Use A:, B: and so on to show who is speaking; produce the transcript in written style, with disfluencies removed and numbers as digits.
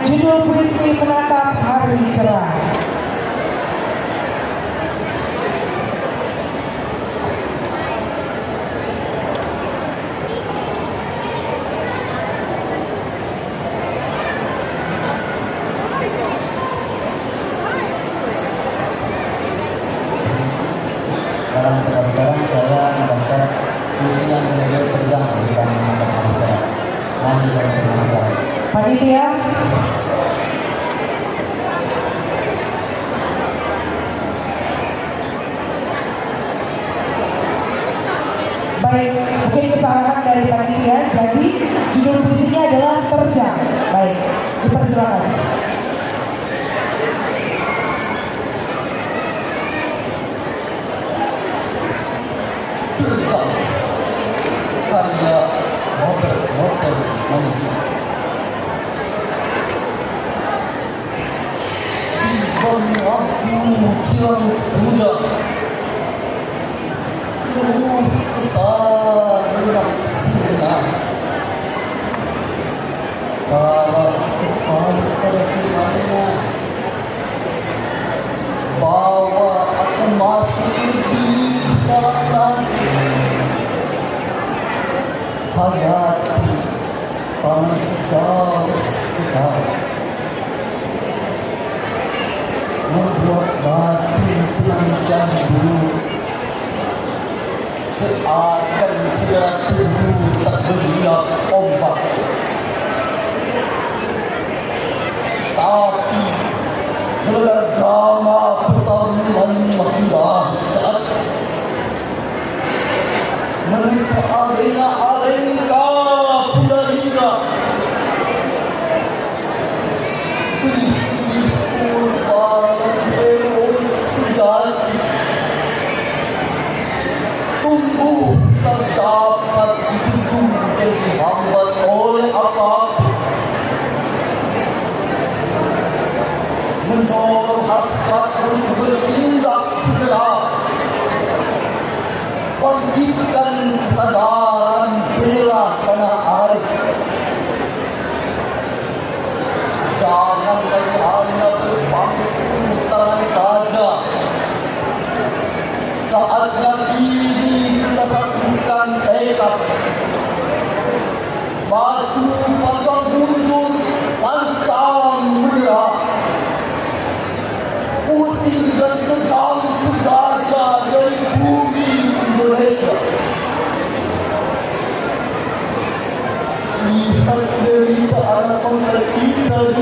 A: judul puisi Menatap Hari Cerah.
B: Dalam pendaftaran saya mendaftar puisi yang benar-benar terjang bukan menatap hari cerah. Mohon diperhatikan.
A: Panitia, baik, mungkin kesalahan dari panitia, jadi judul puisinya adalah Terjang. Baik, dipersilakan.
B: Terjang, karya Robert Walter Morrison. Di aku hilang sudah, keluh kesah rendah sirna. Kalau tepat pada firman-Nya, bawa aku masuk lebih dalam lagi. Hayati tangan terus kekal, membuat batin tenang syahdu, seakan segera tubuh tak beriak ombak. Tapi gelagar drama pertarungan makin dahsyat, menuju arena Alengka Pundaringa. Benih-benih pengorbanan heroik sejati tumbuh tak dapat dibendung dan dihambat oleh apapun, mendorong hasrat untuk bertindak segera, bangkitkan kesadaran bela tanah air. Jangan lagi hanya berpangku tangan saja. Saatnya kini kita satukan tekad, maju pantang mundur, pantang menyerah, usir dan terjang penjajah dari bumi Indonesia. Lihat derita anak bangsa kita di